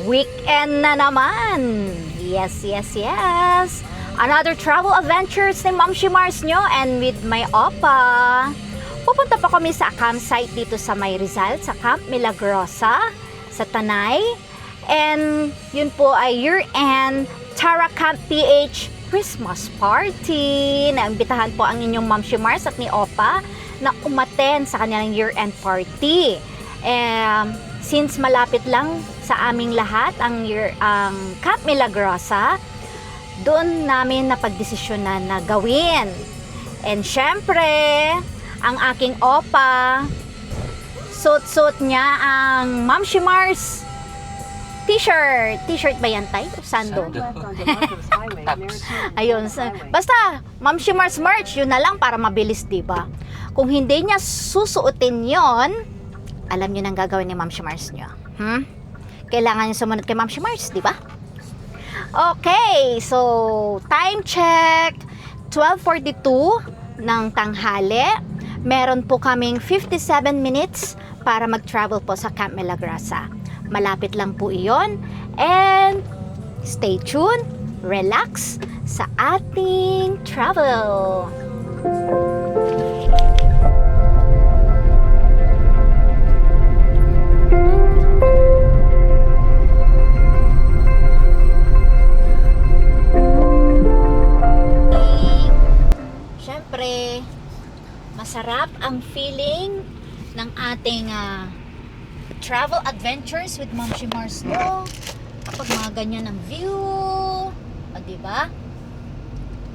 Weekend na naman! Yes, yes, yes! Another travel adventures ni Ma'am Shimars nyo and with my opa. Pupunta pa kami sa campsite dito sa May Rizal, sa Camp Milagrosa, sa Tanay. And yun po ay year-end Tara Camp PH Christmas Party. Naimbitahan po ang inyong Ma'am Shimars at ni Opa na umaten sa kanilang year-end party. Since malapit lang sa aming lahat ang Camp Milagrosa, doon namin napagdesisyonan na gawin. And syempre, ang aking Opa, suot-suot niya ang Ma'am Shimars t-shirt. T-shirt ba yan, Tay? Sando? Ayun. Basta, Ma'am Shimars merch, yun na lang para mabilis, diba? Kung hindi niya susuotin yon, alam niyo nang gagawin ni Ma'am Shimars niyo. Kailangan niyo sumunod kay Ma'am Shimars, diba? Okay, so time check, 12:42 ng tanghali. Meron po kaming 57 minutes para mag-travel po sa Camp Milagrosa. Malapit lang po iyon. And stay tuned, relax sa ating travel. Siyempre, masarap ang feeling ng ating travel adventures with Ma'am Shimars nyo kapag mga ganyan ang view, diba?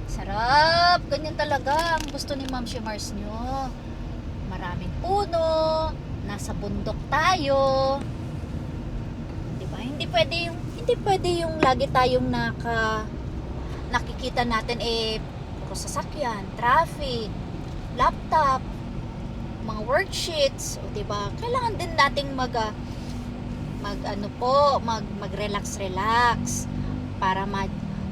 Sarap, ganyan talaga ang gusto ni Ma'am Shimars nyo. Maraming puno, nasa bundok tayo, diba? Hindi pwede yung lagi tayong nakikita natin puro sasakyan, traffic, laptop, mga worksheets, o diba? Kailangan din nating mag-relax para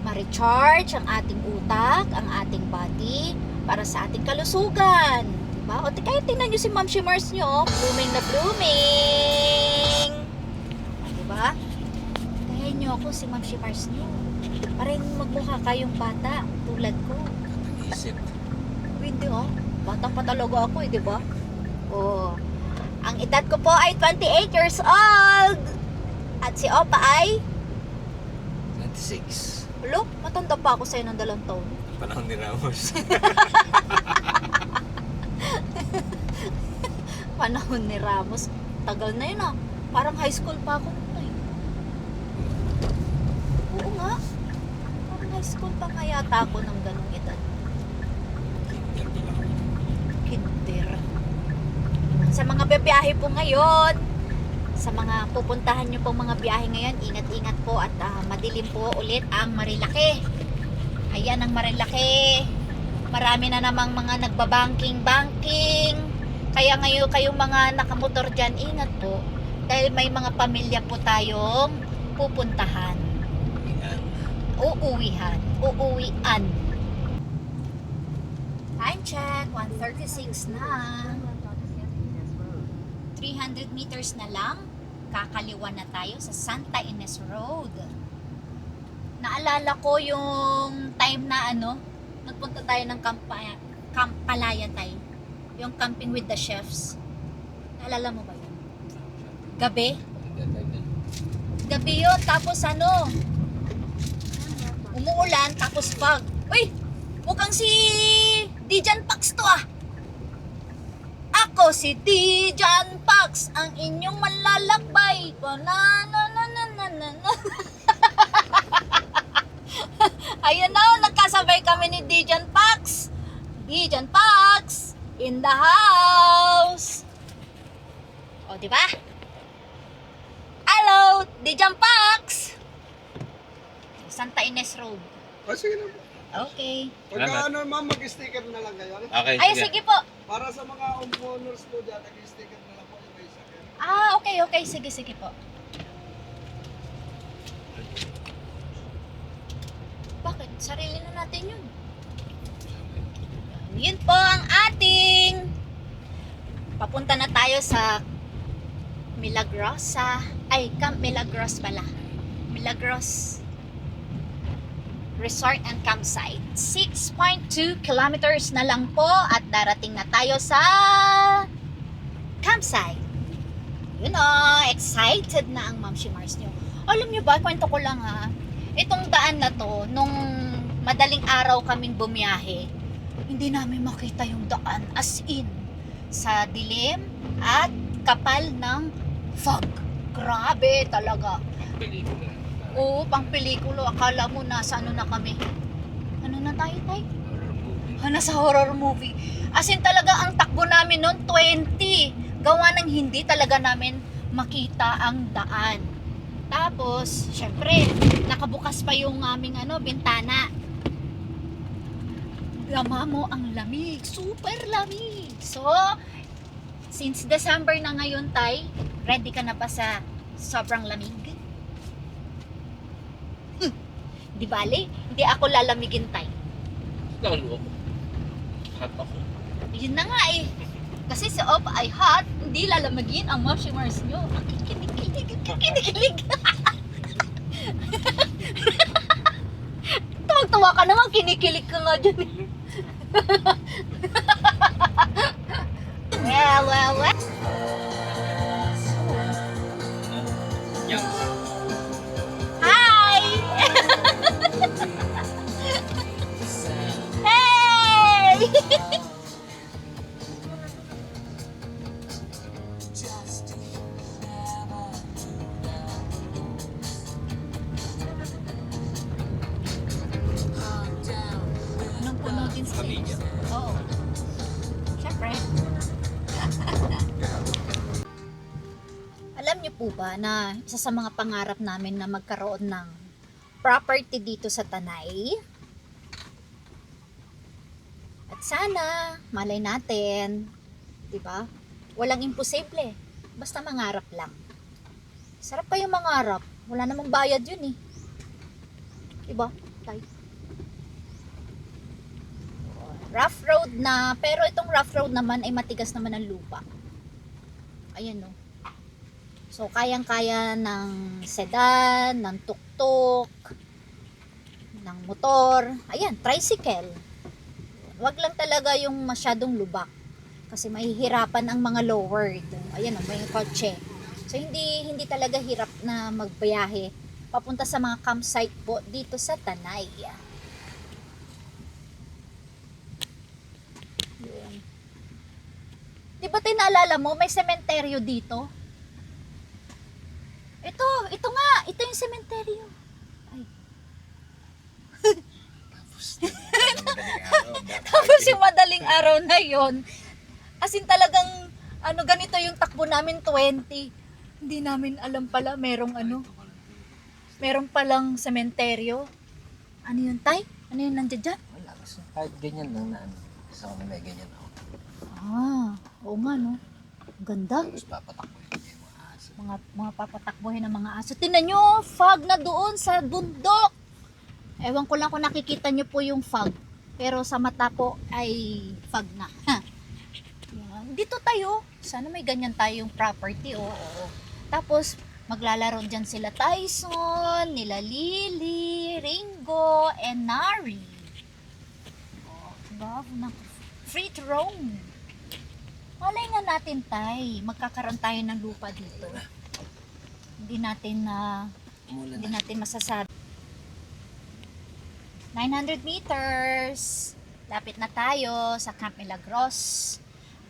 ma-recharge ang ating utak, ang ating body, para sa ating kalusugan, diba? O kaya tingnan nyo si Ma'am Shimars nyo, blooming na blooming, o diba? Kaya nyo ako si Ma'am Shimars nyo, para magmukha kayong bata tulad ko. Isip. Hindi bata pa talaga ako diba? Ang edad ko po ay 28 years old. At si Opa ay 26. Look, matanda pa ako sa'yo ng 2 taon. Panahon ni Ramos. Panahon ni Ramos. Tagal na yun Parang high school pa ako noon Oo nga. Parang high school pa nga yata ako ng ganong edad. Kinder. Sa mga biyahe po ngayon, sa mga pupuntahan nyo pong mga biyahe ngayon, ingat-ingat po at madilim po ulit ang Marilake. Ayan ang Marilake. Marami na namang mga nagbabanking. Kaya ngayon kayong mga nakamotor dyan, ingat po. Dahil may mga pamilya po tayong pupuntahan. Uuwian. Time check, 1:36 na. 300 meters na lang, kakaliwa na tayo sa Santa Ines Road. Naalala ko yung time na nagpunta tayo ng Camp Palaya tayo. Yung camping with the chefs. Naalala mo ba yun? Gabi yun, tapos umuulan, tapos fog. Uy! Mukhang si Dijan Pax to Ako si Dijan Pax, ang inyong malalakbay. Ayun nagkasabay kami ni Dijan Pax. Dijan Pax in the house. O, diba? Hello, Dijan Pax. Santa Ines Road. Sige na. Okay. Pagka ma'am, mag-sticker na lang kayo. Okay, Ay, sige po. Para sa mga homeowners po dyan, nag-sticker na lang po yung isa. Okay. Sige po. Bakit? Sarili na natin yun. Yun po ang ating papunta na tayo sa Milagrosa. Ay, Camp Milagros pala. Milagros Resort and Campsite. 6.2 kilometers na lang po at darating na tayo sa campsite. You know, excited na ang Ma'am Mars nyo. Alam nyo ba, kwento ko lang ha, itong daan na to, nung madaling araw kaming bumiyahe, hindi namin makita yung daan, as in, sa dilim at kapal ng fog. Grabe talaga. Pelikula. Oo, pang pelikula. Akala mo nasa ano na kami. Ano na tayo, tay? Horror movie. Nasa horror movie. As in talaga, ang takbo namin noon, 20. Gawa ng hindi talaga namin makita ang daan. Tapos, syempre, nakabukas pa yung aming bintana. Lama mo ang lamig. Super lamig. So, since December na ngayon, tay, ready ka na ba sa sobrang lamig? Di bale, hindi ako lalamigin, tay. Lalo ako. Hot ako. Yun na nga eh. Kasi si Op ay hot, hindi lalamagin ang Ma'am Mars nyo. Ang kikinig. Tuwag-tuwa ka naman, kinikilig ka nga dyan eh. Well. Yang. Hi! Hey! Anong puno din sa Pamilya. Oo. Siyempre. Alam niyo po ba na isa sa mga pangarap namin na magkaroon ng property dito sa Tanay? At sana, malay natin, 'di ba? Walang imposible. Basta mangarap lang. Sarap pa yung mangarap. Wala namang bayad yun eh. 'Di ba? Tay. Rough road na, pero itong rough road naman ay matigas naman ang lupa. Ayan no. So, kayang-kaya ng sedan, ng tuk-tuk, ng motor, ayan, tricycle. Wag lang talaga yung masyadong lubak. Kasi mahihirapan ang mga lowered. Ayan, may kotse. So, hindi talaga hirap na magbiyahe papunta sa mga campsite po dito sa Tanay. Yun. Di ba naalala mo, may sementeryo dito? Ito nga, ito yung sementeryo. Ay. Tapos yung madaling araw na yon, as in talagang, ganito yung takbo namin, 20. Hindi namin alam pala, merong palang sementeryo. Ano yun, tay? Ano yun nandiyan dyan? Wala kasi. Kahit ganyan lang na ano. Sa kami may ganyan ako. Oo nga, no? Ganda. Tapos papatakbo yung mga aso. Mga papatakbuhin ng mga aso. Tingnan nyo, fog na doon sa bundok. Ewan ko lang kung nakikita nyo po yung fog. Pero sa mata po ay fog na. Yan. Dito tayo. Sana may ganyan tayong property. Oo. Tapos, maglalaro dyan sila Tyson, nila Lily, Ringo, and Nari. Diba? Free to roam. Malay nga natin, tay. Magkakaroon tayo ng lupa dito. Hindi natin masasabi. 900 meters. Lapit na tayo sa Camp Milagros.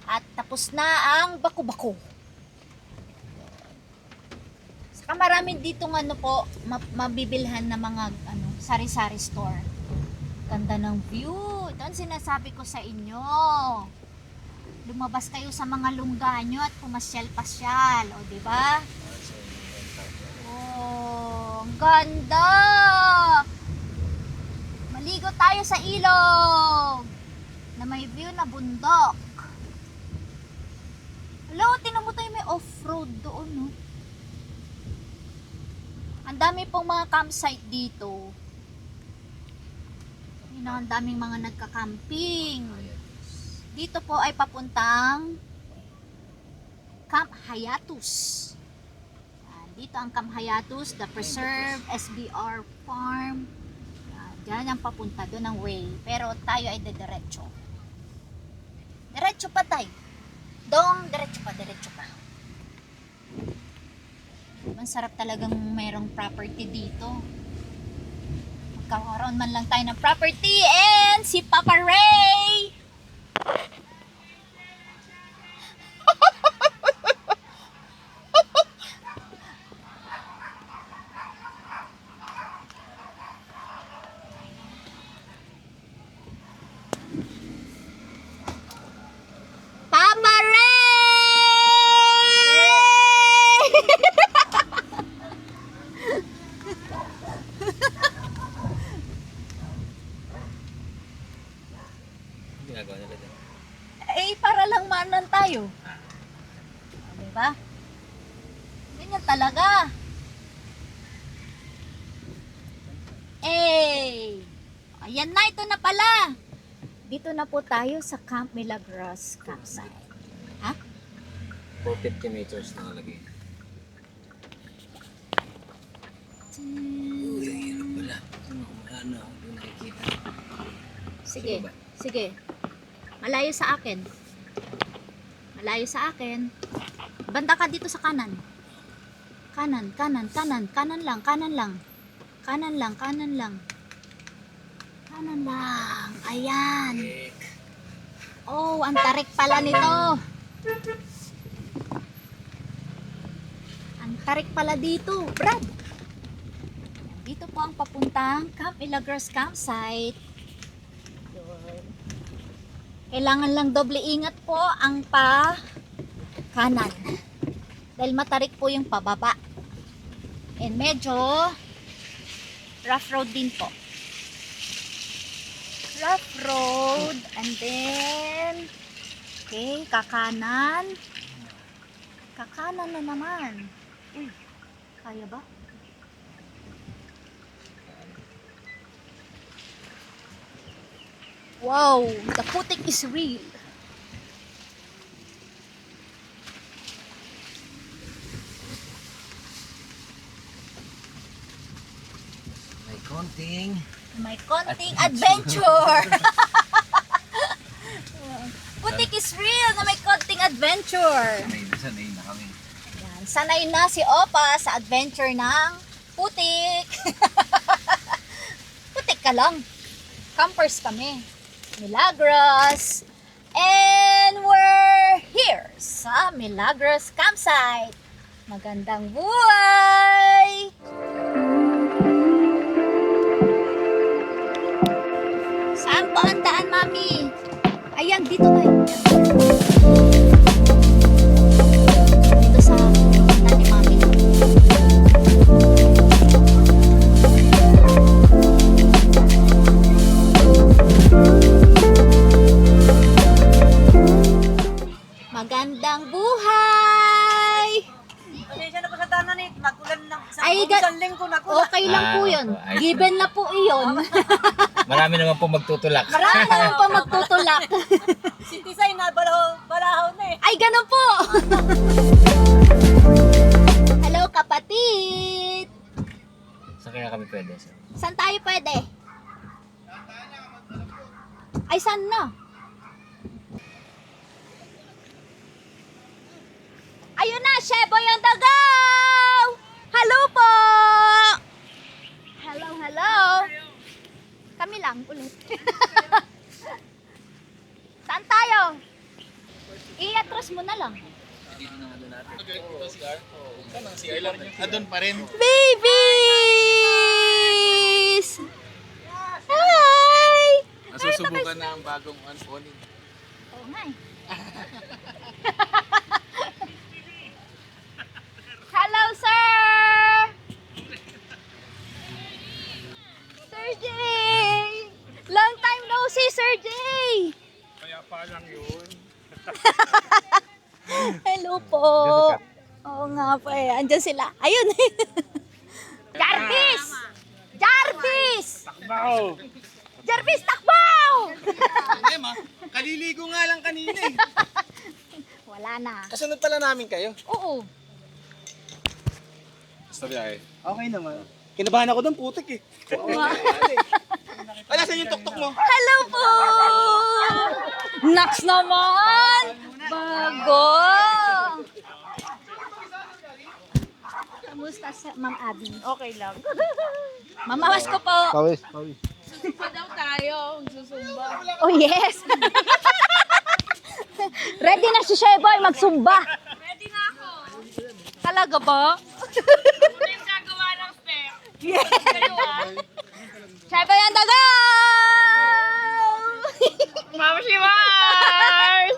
At tapos na ang Baku-Baku. Saka marami ditong mabibilhan na mga sari-sari store. Ganda ng view. Ito ang sinasabi ko sa inyo. Lumabas kayo sa mga lungga nyo at pumasyal-pasyal. O, diba? Oh, ang ganda! Maligo tayo sa ilog na may view na bundok. Hello, tinan mo tayo, may off-road doon, no? Ang dami pong mga campsite dito. Ang daming mga nagka-camping. Dito po ay papuntang Camp Hayatus. Yan. Dito ang Kamhayatus, The Preserve, SBR Farm. Diyan ang papunta doon ang way. Pero tayo ay dediretso. Diretso pa tayo. Diretso pa. Masarap talagang mayroong property dito. Magkakaroon man lang tayo ng property and si Papa Ray! Papa Ray! Ginagawa nila din. Eh, para lang manan tayo. Diba? Ganyan talaga. Eh, ayan na, ito na pala. Dito na po tayo sa Camp Milagros campsite. Ha? 450 meters na nalagay. Uy, ang hirap pala. Ano, hindi nakikita. Sige, Sige ba? sige. Malayo sa akin. Malayo sa akin. Banda ka dito sa kanan. Kanan lang. Kanan lang. Kanan lang. Ayan. Oh, ang tarik pala nito. Ang tarik pala dito, Brad. Dito po ang papuntang Camp Milagros campsite. Kailangan lang doble ingat po ang kanan. Dahil matarik po yung pababa. And medyo rough road din po. Rough road. And then, okay, kakanan. Kakanan na naman. Uy, kaya ba? Wow, the putik is real. May konting May konting adventure. Putik is real na may konting adventure. sanay na kami. Yan, sanay na si Opa sa adventure ng putik. Putik ka lang. Campers kami. Milagros. And we're here sa Milagros campsite. Magandang buhay! Saan po ang daan, Mami? Ayan, dito tayo. Dito sa punta ni Mami. Magandang buhay! Pasensya na po sa tanan eh. Magulan na. Ay, Isang linggo na ko. Okay lang po yun. Given na po iyon. Marami naman po magtutulak. Marami naman pa magtutulak. Si Tisay na balahaw na eh. Ay, ganun po! Hello, kapatid! Saan kaya kami pwede? Saan tayo pwede? Ay, saan na? Ayun na, Sheboy on the go! Hello po! Hello, hello! Kami lang ulit. Saan tayo? I-atras mo na lang. Adon pa rin. Babies! Hi! Nasusubukan na ang bagong unphoning. Oo nga eh. Hello, sir! Sir Jay! Long time no see, Sir Jay! Kaya pa lang yun. Hello po! Oo nga po eh. Andyan sila. Ayun! Jarvis! Jarvis! Takbaw! Jarvis, takbaw! Hindi ma, kaliligo nga lang kanina eh. Wala na. Kasunod pala namin kayo. Oo. Sa biyahe. Okay naman. Kinabahan ako ng putik eh. Ay, nasan yung tuktok mo? Hello po! Naks naman! Bago! Kamusta sa Ma'am Abby? Okay lang. Mamawas ko po. Pawis. Pa daw tayo, susumba. Oh yes! Ready na si Sheboy magsumba. Ready na ako. Talaga ba? Ano yung gagawa ng step? Yes! Kayo Sheboy ang daga! Ma'am Shimars!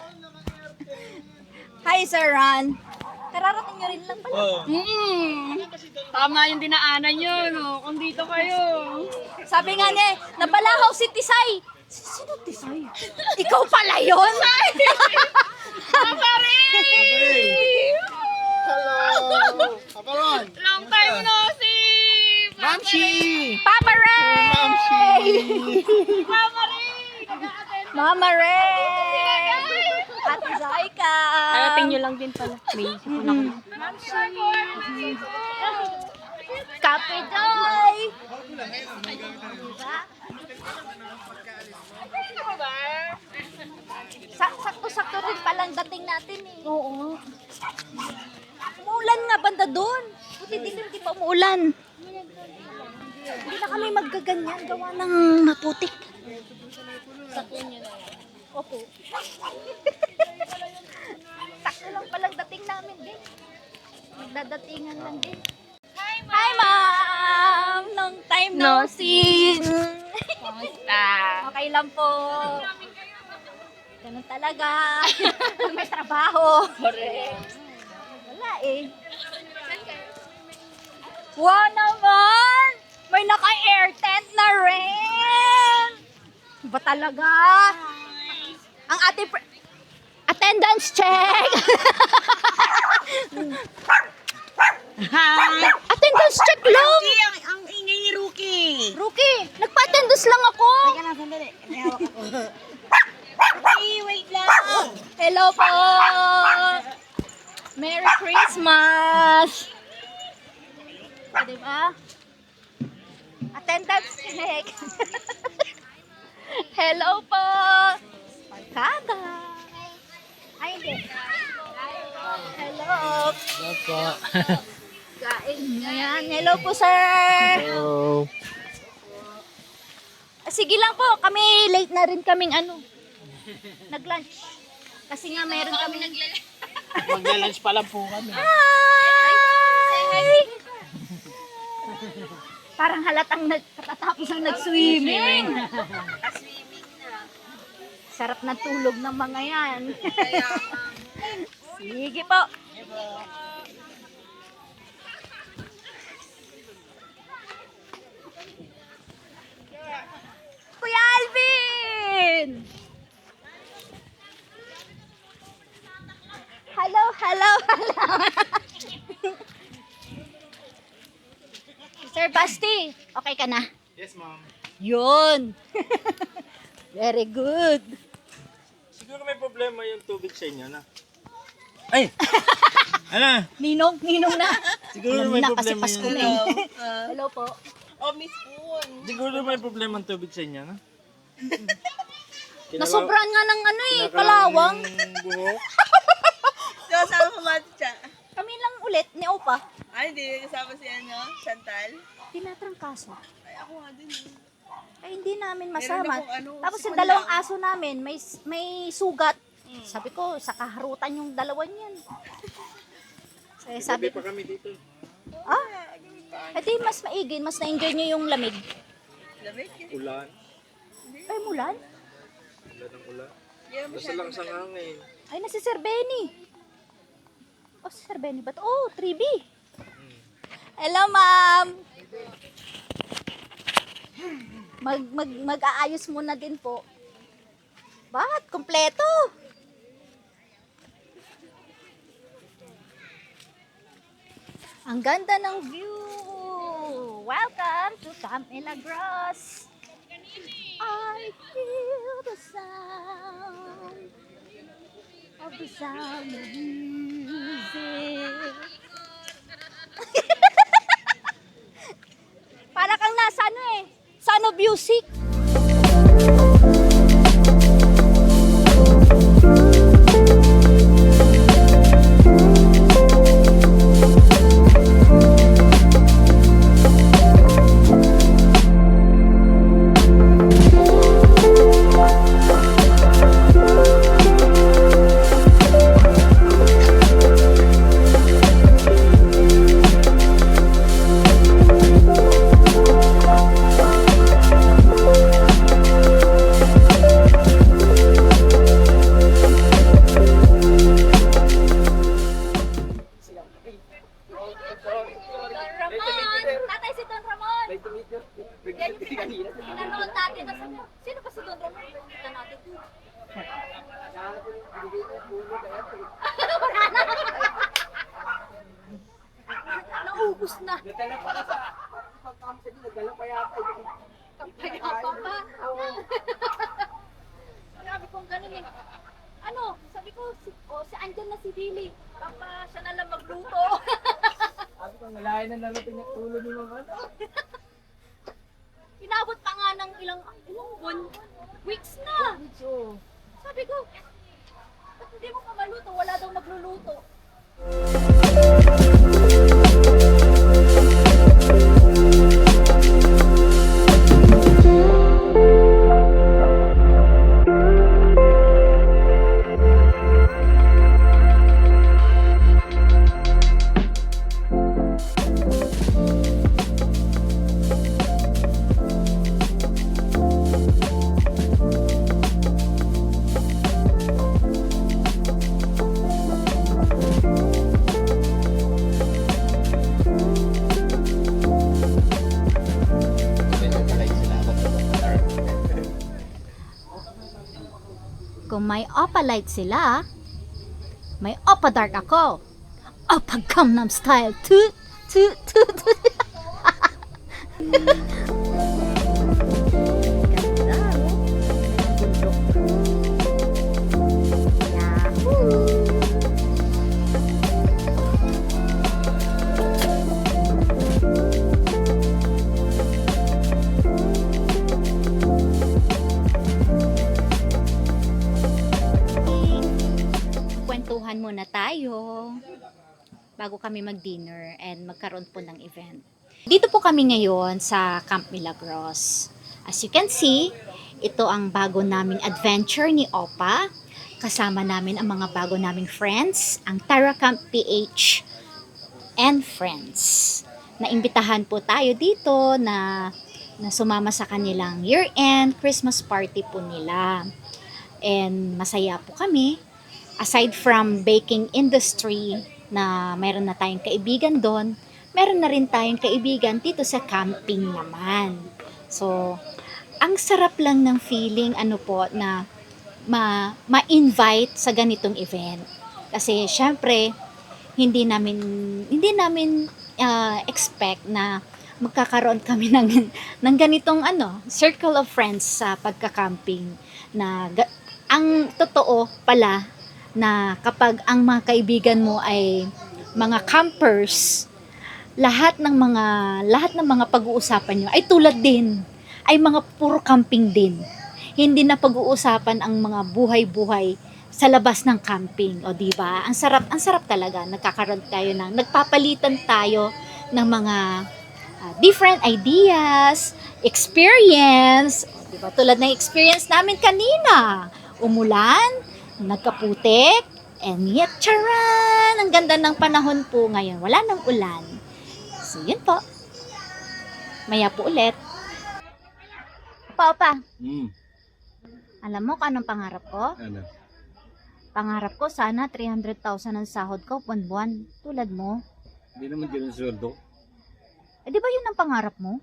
Hi Sir Ron. Kararating nyo rin lang pala. Tama yung dinaanan nyo, no? Kung dito kayo. Sabi nga niya, nabalahaw si Tisay. Sino Tisay? Ikaw pala yun? Papa Ray! Hello! Papa Ron! Long time no see! Mamshi! Papa Ray! Mama Ray! Mama Ray! Ate Zaika! Parating nyo lang din pala. May isip ko na ko. Kape Joy! Sakto-sakto rin palang dating natin eh. Oo. Umuulan nga banda doon. Buti di pa umuulan. Hindi na kami maggaganyan. Gawa ng maputik. Sakto nyo na yan. Opo. Sakto lang palang dating namin din. Magdadatingan lang din. Hi, Ma'am! Long time no see. Kamusta? Okay lang po. Ganun talaga. Pag may trabaho. Correct. Wala eh. Wow naman! May naka-air tent na rin! Ba talaga? Ang ating attendance check! Attendance check lang! Ang ingay ni Rookie. Rookie, nagpa-attendance lang ako! Teka lang, sandali. May hawak ako. Rookie, wait lang. Hello po! Merry Christmas! O, diba? Attendance check! Hello po! Barkada! Ay, hindi. Hello! Opo. Kain nyo yan. Hello po, sir! Hello. Sige lang po, kami late na rin kaming nag-lunch. Kasi nga meron kami Magla-lunch pa lang po kami. Hi! Parang halatang katatapos ang nag-swimming. Sarap na tulog ng mga yan. Sige po. Kuya Alvin! Hello, hello, hello. Sir Basti, okay ka na? Yes, ma'am. Yun. Very good. Siguro may problema yung tubig sa inyo na. Ay! Ano? Ninong na. Siguro may na kasi problema Pasko yun. na eh. Hello po. Oh, Miss Poon. Siguro may problema ang tubig sa inyo na. Nasobran nga ng kalawang. Buhok. Kasama ko ba siya? Kami lang ulit ni Opa. Ay, hindi kasama si Chantal. Tinatrangkaso. Ay, ako nga din. Ay, hindi namin Meron masama. akong Tapos yung sipon dalawang lang. aso namin, may sugat. Sabi ko, sa kaharutan yung dalawan yan. Sabi ko, pa kami dito. edi mas maigin, mas na-enjoy nyo yung lamig. Lamig? Ulan. Ay, mulan? Ulan ng ulan. Hindi naman Basta lang sa hangin. Ay, nasi Sir Benny. Oh, si Sir Benny ba to? Oh, 3B. Hello, ma'am. Mag-aayos muna din po. Bakit? Kompleto. Ang ganda ng view. Welcome to Camp Milagros. I feel the sound of the sound of music. music. Tatay si Don Ramon. Pinanood natin. Sino ba si Don Ramon? Kita natin. Wala na. Naubos na. Kapaya pa ba? Grabe kung ganun eh. Ano, sabi ko, si andyan na si Billy. Papa, siya na lang magluto. Sabi ko, malayan na natin yung tulo ni mga Inabot pa nga ng ilang buwan, weeks na. Sabi ko, ba't hindi mo pa maluto? Wala daw magluluto. Kung may Oppa light sila, may Oppa dark ako. Oppa Gangnam Style. Toot, toot, toot, toot. Ganda, oh. Bundok. Yahoo! Kwentuhan muna tayo bago kami mag-dinner and magkaroon po ng event. Dito po kami ngayon sa Camp Milagros. As you can see, ito ang bago naming adventure ni Oppa. Kasama namin ang mga bago naming friends, ang Tara Camp PH and friends. Naimbitahan po tayo dito na sumama sa kanilang year-end Christmas party po nila. And masaya po kami. Aside from baking industry na mayroon na tayong kaibigan doon, meron na rin tayong kaibigan dito sa camping naman. So, ang sarap lang ng feeling na ma-invite sa ganitong event. Kasi syempre, hindi namin expect na magkakaroon kami ng ganitong circle of friends sa pagka-camping na ang totoo pala na kapag ang mga kaibigan mo ay mga campers, lahat ng mga pag-uusapan nyo ay tulad din, ay mga puro camping din. Hindi na pag-uusapan ang mga buhay-buhay sa labas ng camping, o di ba? Ang sarap talaga. Nagpapalitan tayo ng mga different ideas, experience, o di ba? Tulad ng experience namin kanina. Umulan, nagkaputik, and yet, charan! Ang ganda ng panahon po ngayon. Wala nang ulan. So, yun po. Maya po ulit. Opa. Alam mo kung anong pangarap ko? Ano? Pangarap ko sana 300,000 ang sahod ko buwan-buwan. Tulad mo. Hindi naman ganun sweldo. Eh di ba yun ang pangarap mo?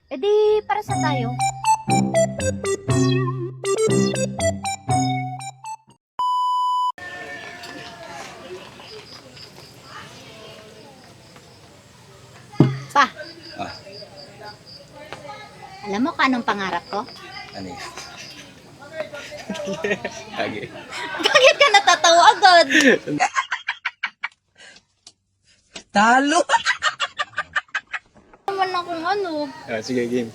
Eh di para sa tayo. Pa. Alam mo kung anong pangarap ko? Ano yun? Lagi. Bakit ka natatawa agad? Talo! Naman akong ano. Sige, game.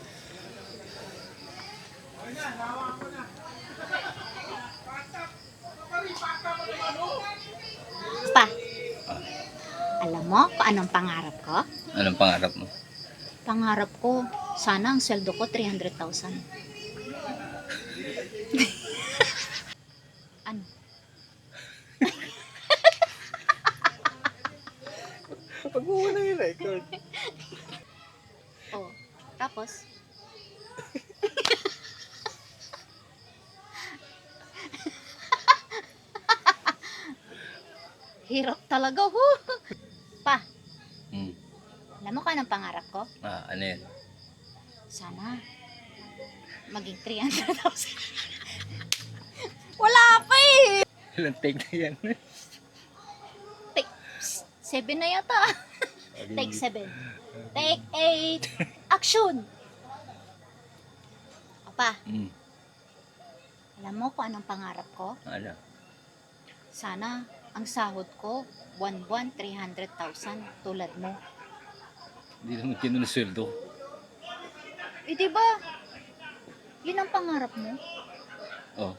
Pa, alam mo kung anong pangarap ko? Anong pangarap mo? Pangarap ko, sana ang sweldo ko 300,000. Ano? Pag mo na yung record. Oh, tapos? Hirap talaga, ho. Pa, Hmm. alam mo kung anong pangarap ko? Ano yan? Sana maging 300,000. Wala pa eh. Ilang take na yan? Take 7 na yata. Take 7. Take 8. Action! Apa, Hmm. alam mo kung anong pangarap ko? Ano? Sana ang sahod ko, buwan-buwan 300,000 tulad mo. Hindi naman kinunusweldo. Eh di ba? Yun ang pangarap mo. Oh.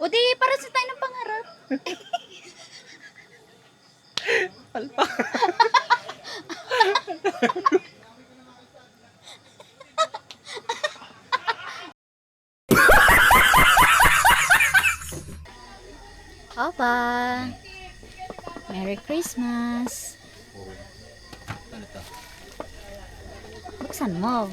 O di, para sa tayo ng pangarap. Opa! Merry Christmas! Ano to? Buksan mo.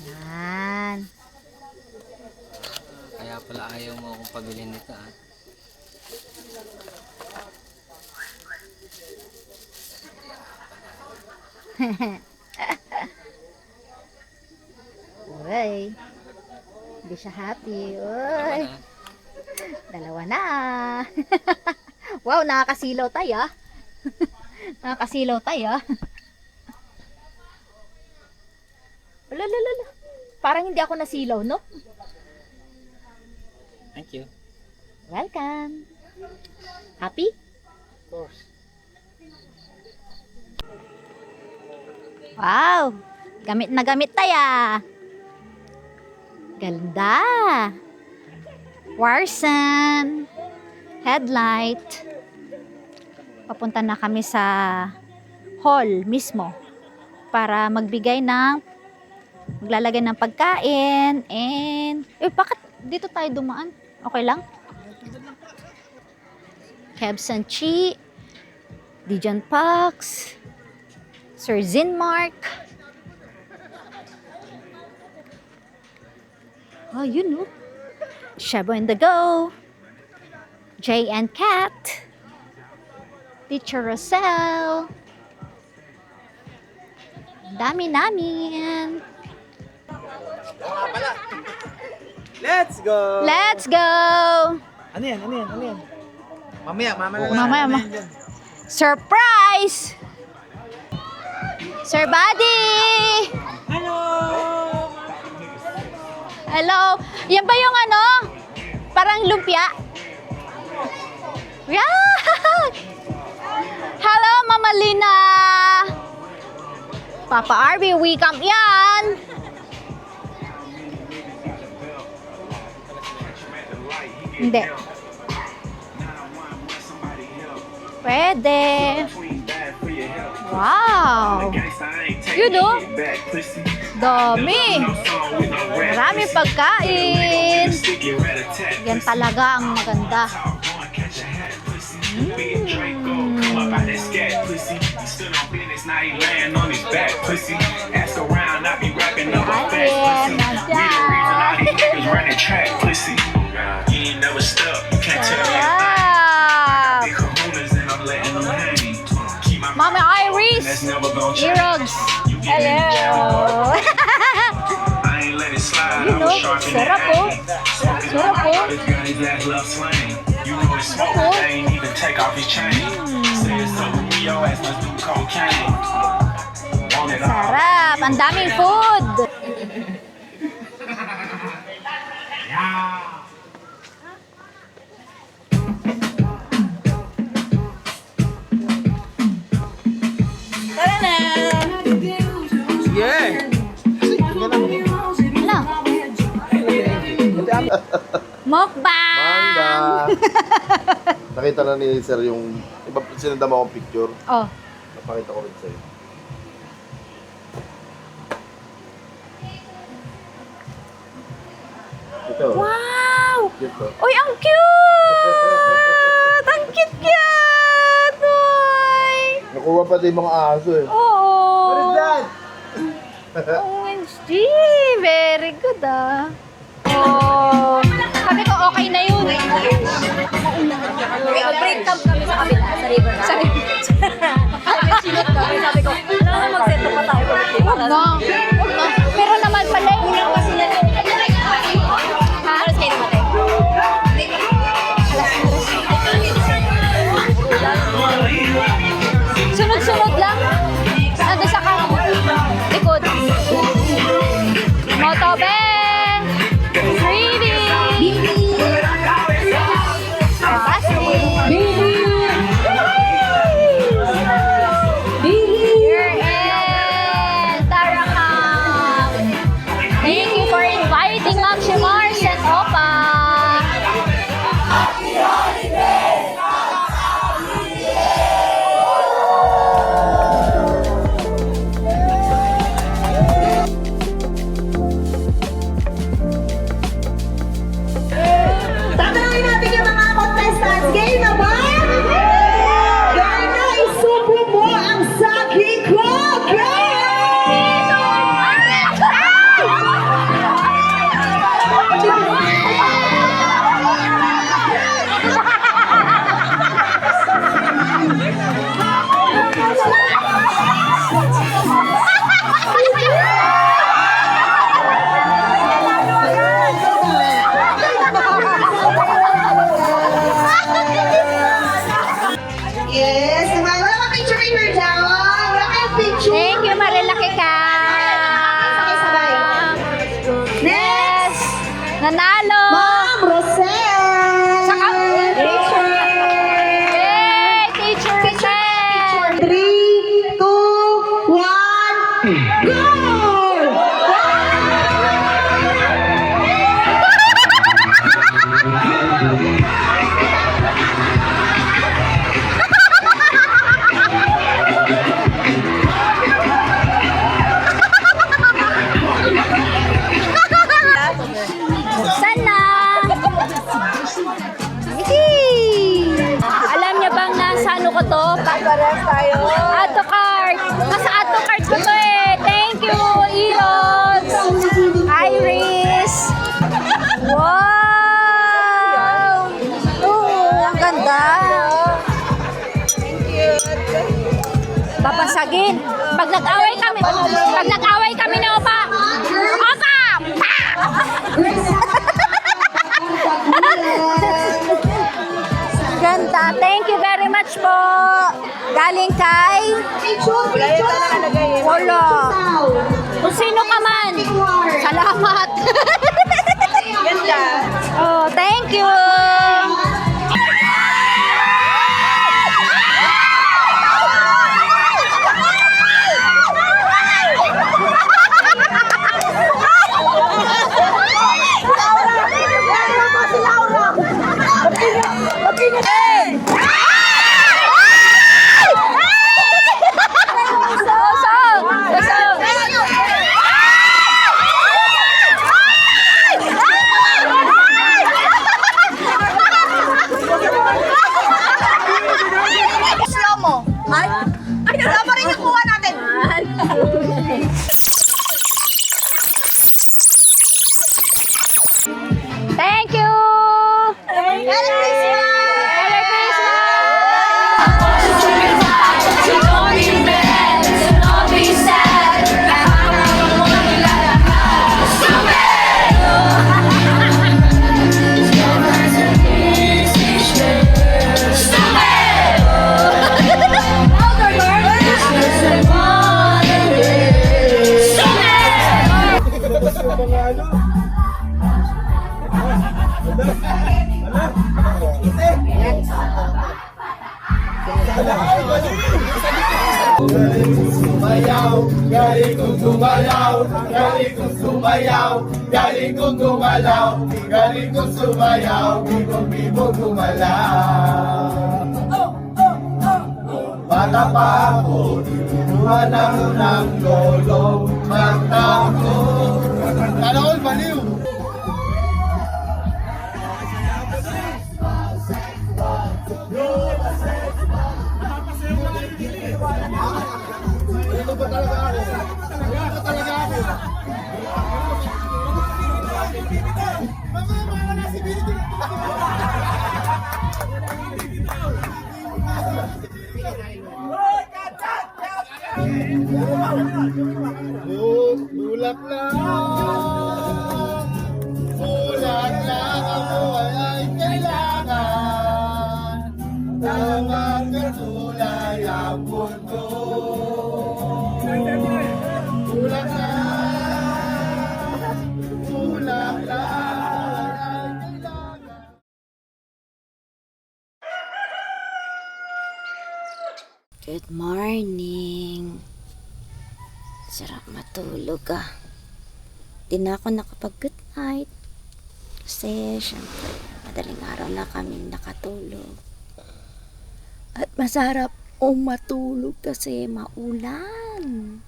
Yan. Kaya pala ayaw mo akong pabilin nito ah. Uy. Hindi siya happy. Uy. Ano? Dalawa na. Wow, nakakasilaw tayo ah. Nakakasilaw tayo ah. Wala. Parang hindi ako nasilaw, no? Thank you. Welcome. Happy? Of course. Wow! Gamit na gamit tayo. Ganda. Warsan. Headlight. Papunta na kami sa hall mismo para maglalagay ng pagkain and bakit dito tayo dumaan? Okay lang? Kebsan Chi, Dijon Pax, Sir Zinmark. Oh, you know. Shabo and the Go. Jay and Kat. Teacher Rosel. Dami namin. Let's go! Let's go! Ano yan? Mamaya Mamaya, Surprise! Sir Buddy! Hello! Yan ba yung ano? Parang lumpia? Yeah! Hello, Mama Lina! Papa Arby, we come yan! Hindi. Pwede. Wow! You know? Dami! Marami pagkain! Yan talaga ang maganda. Sarap! Mama Iris! Erogs! Hello! You know, sarap po. Sarap po. Sarap! Ang daming food! Tara na! ka na. Ano? Mukbang! Mangga! Nakita na ni Sir yung, iba, sinanda mo akong picture. Oh. Napakita ko rin sa'yo. Ito. Wow! Cute to. Uy, ang cute! Ang cute-cute! Uy! Nakuha pa din mga aso eh. Oo! What is that? OMG! Very good ah. Oh. Sabi ko okay na yun. Mag-break camp kami sa kabila, sa river. Sa river. Sinot kami, sabi ko, alam na mag-set up pa tayo. Huwag na. Huwag na. Pero naman pala yung kasi yan. Ha? Alas kayo namatay. Sunod-sunod lang. Nando sa likod. Motoben! Freebie! You're in Taraham! Thank you for inviting Ma'am Shimars and Opa! Tatanungin natin yung mga contestants. Game na ba? Game na, isubo mo ang saki ko! Yes, wala ka picture in her down. Wala kayong picture. Thank you, Marilaki ka! Sabay. Next! Nanalo! Ma'am Rosel! Saka, Yay! Teacher Rosel! 3, 2, 1, go! Sana! Yee! Alam niya bang nasa ano ko to? Papares tayo. Ato card. Nasa ato card ko to eh. Thank you, Eros. Iris. Wow! Oh, ang ganda. Thank you. Papasagin. Pag nag-away kami na Opa. Opa! Ganda. Thank you very much po. Galing kay Wala. Kung sino ka man. Salamat. Ganda. Oh, thank you. Thank you. Merry Christmas. Bata pa ako, tinuruan ako ng lolo magtako. Sana all baliw! Dito ba talaga ako? Dito talaga ako? Mga nasi bilito! Bulak lang ako ay kailangan tawag katulay ang mundo. Bulak lang ay kailangan. Good morning. Sarap matulog ah. Di na ako nakapag-good night. Kasi, syempre, madaling araw na kaming nakatulog. At masarap matulog kasi maulan.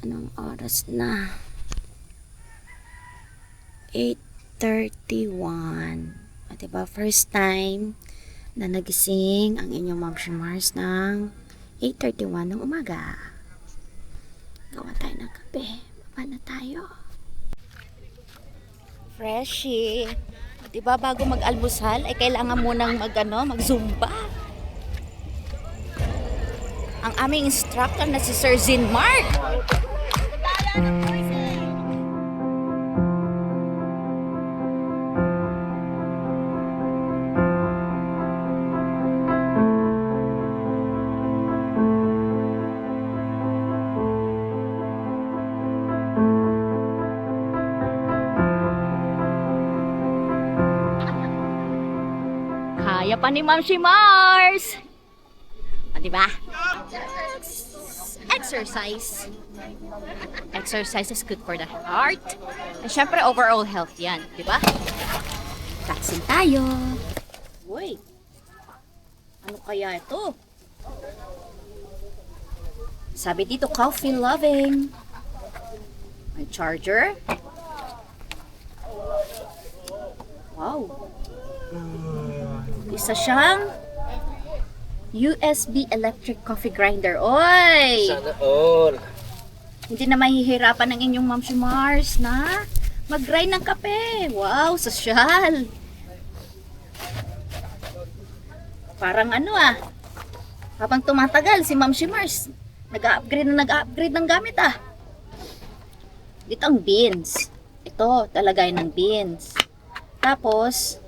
Anong oras na? 8:31. At diba, first time na nagising ang inyong Ma'am Mars ng 8:31 ng umaga. Gawa tayo ng kape. Baba na tayo. Freshie. Diba bago mag-almusal ay kailangan munang mag-zumba. Ang aming instructor na si Sir Zin Mark. Kaya pa ni Ma'am Mars. O, diba? Exercise. Exercise is good for the heart. And syempre, overall health yan. Diba? Vaccine tayo. Uy. Ano kaya ito? Sabi dito, coffee loving. May charger. Wow. Isa siyang USB electric coffee grinder. Oy! Sana all. Hindi na mahihirapan ng inyong Ma'am Mars na mag-grind ng kape. Wow, sosyal. Parang habang tumatagal si Ma'am Mars, nag-upgrade ng gamit ah. Dito ang beans. Ito, talagay ng beans. Tapos,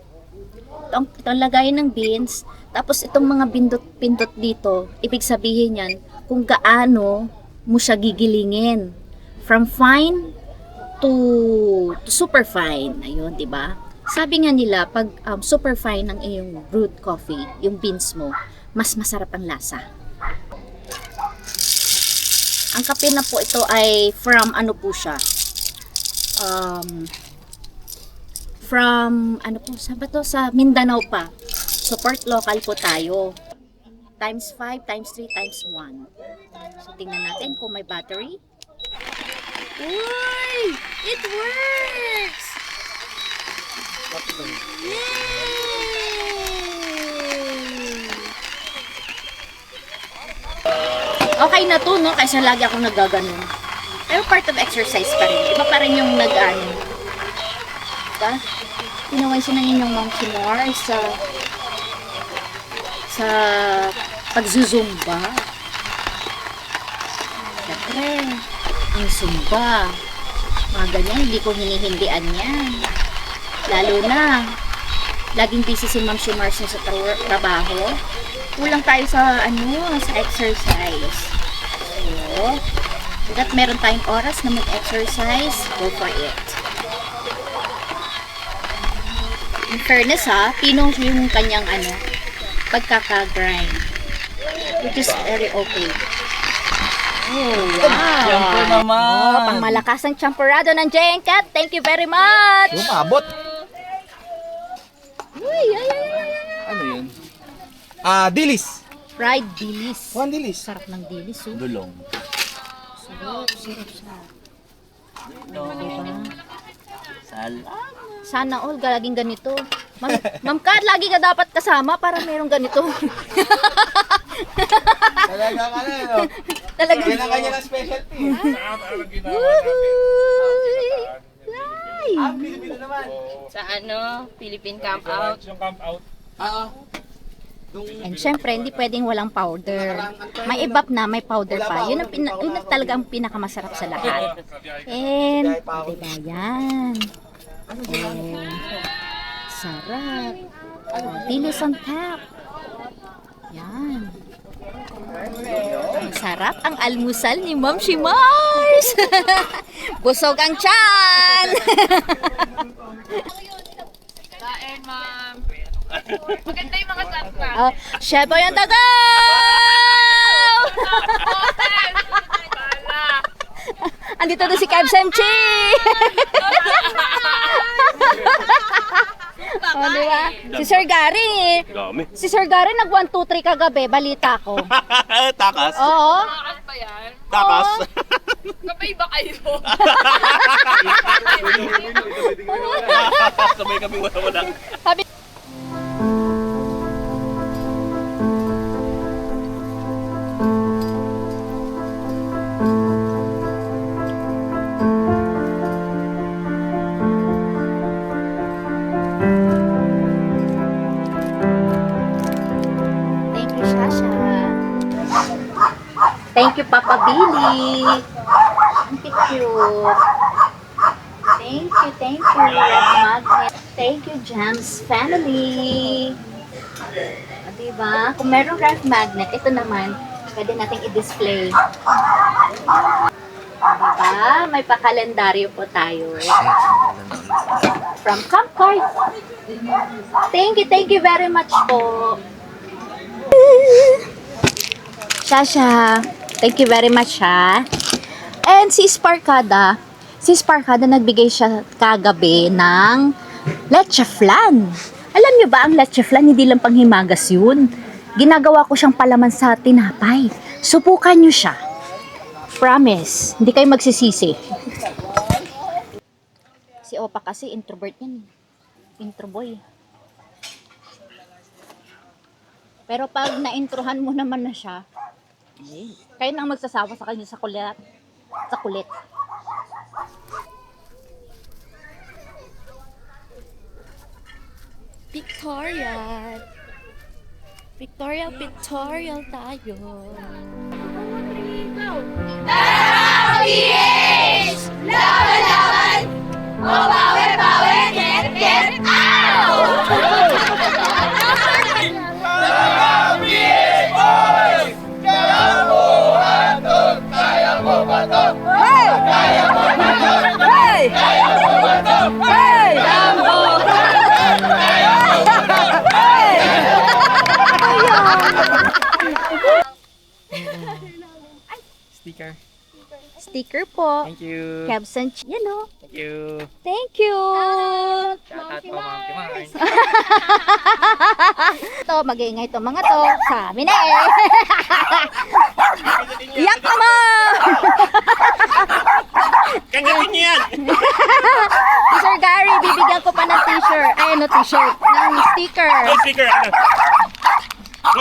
itong lagayin ng beans, tapos itong mga pindot dito, ibig sabihin yan kung gaano mo siya gigilingin. From fine to super fine. Ayun, di ba? Sabi nga nila, pag super fine ang iyong brewed coffee, yung beans mo, mas masarap ang lasa. Ang kape na po ito ay from sa Mindanao pa. Support local po tayo. Times 5, times 3, times 1. So, tingnan natin kung may battery. Uy! It works! Yay! Okay na to, no? Kaysa lagi akong nagaganon. Pero part of exercise pa rin. Iba pa rin yung nag-ano. Diba? Tinaway siya ng inyong Ma'am Mars sa pagzuzumba. Siyempre, ang zumba. Mga ganyan, hindi ko hinihindian yan. Lalo na, laging busy si Ma'am Mars sa trabaho. Kulang tayo sa exercise. So, hanggat meron tayong oras na mag-exercise, go for it. In fairness pinong yung kanyang pagkaka-grind. which is very okay. Siyempre naman. Oh, pang malakas ang champurado ng Jengkat. Thank you very much. Umabot. Ano yun? Dilis. Fried dilis. One dilis. Sarap ng dilis, oh. Dulong. Sarap. Diba? Salamat. Sana all laging ganito. Ma'am Kat, lagi ka dapat kasama para merong ganito. Talaga ka na, no? Talaga. Kanya ng specialty. Ay. Pilipino naman. Sa ano, Philippine Camp Out. Oo. And syempre, hindi pwedeng walang powder. May ibap na, may powder pa. Yun ang talaga ang pinakamasarap sa lahat. And, diba yan? Oh, sarap. Oh, dilis on top. Yan. Masarap ang almusal ni Ma'am Shimars. Busog ang tiyan. Kain, ma'am. Maganda yung mga santa. Oh, Chef Boy ang tagaw! Andito na si Kev Semchi! Oh, di ba? Si Sir Gary. Si Sir Gary nag 1, 2, 3 kagabi, balita ko. Takas. Oo. Takas ba yan? Takas. Kapay ba kayo? Sabay kami wala-wala. Sabi, thank you, Shasha. Thank you, Papa Billy. Thank you, cute. Thank you, Red Magnet. Thank you, Jams family. O, diba? Kung merong ref magnet, ito naman, pwede nating i-display. Diba? May pa-kalendaryo po tayo. From Camp Card. Thank you very much po. Shasha, thank you very much ha. And si Sparkada nagbigay siya kagabi ng leche flan. Alam niyo ba ang leche flan hindi lang panghimagas yun. Ginagawa ko siyang palaman sa tinapay. Subukan niyo siya. Promise, hindi kayo magsisisi. Si Opa kasi introvert yan. Intro boy. Pero pag na-introhan mo naman na siya, kayo nang magsasawa sa kanya sa kulit. Sa kulit. Pictorial. Pictorial tayo. Sticker po. Thank you. Capson, yan o. Thank you. Thank you. Shout out po, Ma'am Kimay. Ito, mag-iingay itong mga to. Sa amin na eh. Iyak ka mo! Kagatin niyo yan! Sir Gary, bibigyan ko pa ng t-shirt. Ay, ano t-shirt? Ng sticker. Ay, speaker, ano?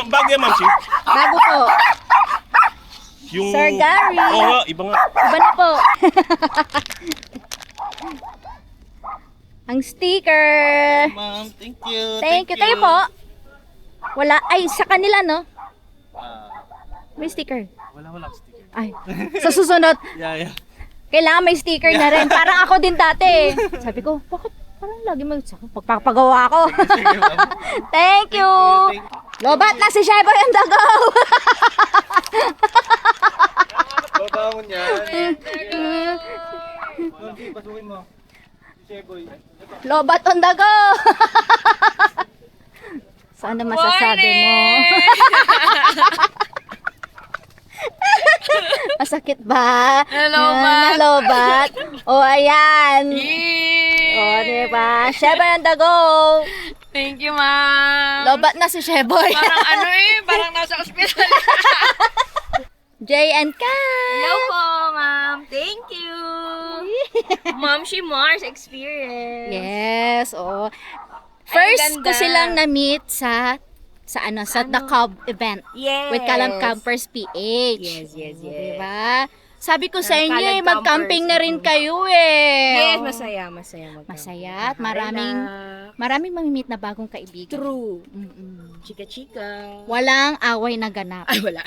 Bago yan, Ma'am Chi. Bago po. Yung... Sir Gary. Oo nga, iba nga. Iba na po. Ang sticker. Ma'am, thank you. Thank you. Kayo po. Wala. Ay, sa kanila, no? May sticker. Wala sticker. Ay, sa susunod, Yeah. kailangan may sticker na rin. Parang ako din dati. Sabi ko, bakit parang lagi magpapagawa ako? Thank you. Lobat na si Shebo yung dagaw. Babangon yan. Pasukin mo. Sheboy. Lobat on the go! Sana masasabi mo. Masakit ba? Nalobat. Nalobat. O, ayan. Yay! O, diba? Sheboy on the go. Thank you, ma'am. Lobat na si Sheboy. Parang ano parang nasa ospital. Jay and Kai. Hello po, ma'am. Thank you. Ma'am, she Mars experience. Yes, oo. First ko ganda. silang na-meet sa The Cub event Yes. with Kalam Campers PH. Yes. Diba? Sabi ko sa inyo, Kalam mag-camping na Campers, rin kayo eh. Yes, masaya mag- Masaya at maraming mamimit na bagong kaibigan. True. Mm-mm. Chika-chika. Walang away na ganap. Ay, wala.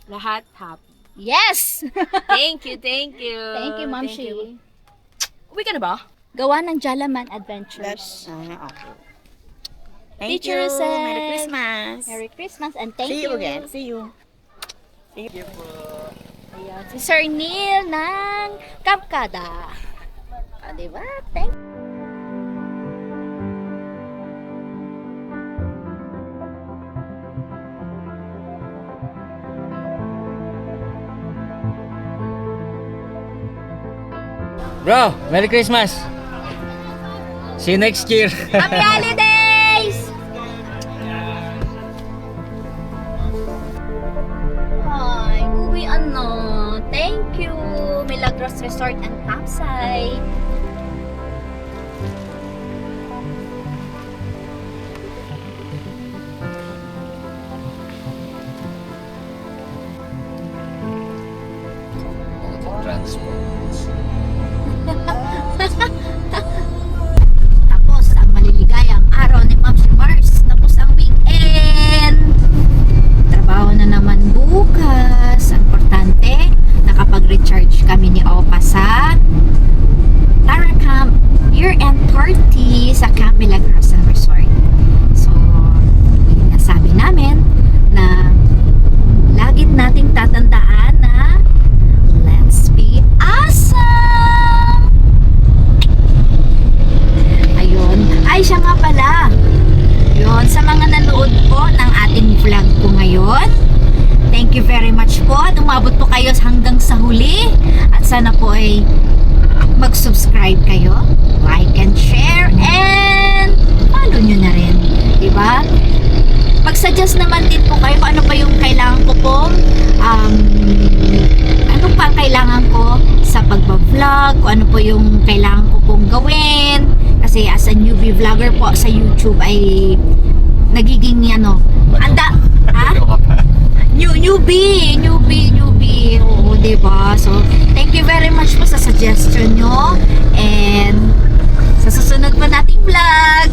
Lahat happy. Yes! Thank you. Thank you, Ma'am Thank Shi. you. Uwi ka na ba? Gawa ng Jalaman Adventures. Okay. Teacher Rosel. Merry Christmas. Merry Christmas and thank See you. you again. See you. Ayan, si Sir Neil ng Kampkada. Diba? Thank you. Bro, Merry Christmas! See you next year! Happy holidays! Ay, uwian na. Thank you, Milagros Resort and Campsite. Transport. Tapos ang maliligayang araw ni Ma'am si Mars. Tapos ang weekend. Trabaho na naman bukas. Importante, nakapag-recharge kami ni Opa sa Tara Camp year-end party sa Camp Milagros Resort. So, yun nga sabi namin na lagi nating tatandaan na let's be awesome! Ayun. Ay, siya nga pala. Yun, sa mga nanood po ng ating vlog po ngayon, thank you very much po. At umabot po kayo hanggang sa huli. At sana po ay mag-subscribe kayo, like and share, and follow nyo na rin. Diba? Mag-suggest naman din po kayo kung ano pa yung kailangan ko pong ano pa kailangan ko sa pagbablog, kung ano po yung kailangan ko pong gawin. Kasi as a newbie vlogger po sa YouTube ay nagiging newbie. Oo, diba? So, thank you very much po sa suggestion nyo. And sa susunod pa nating vlog,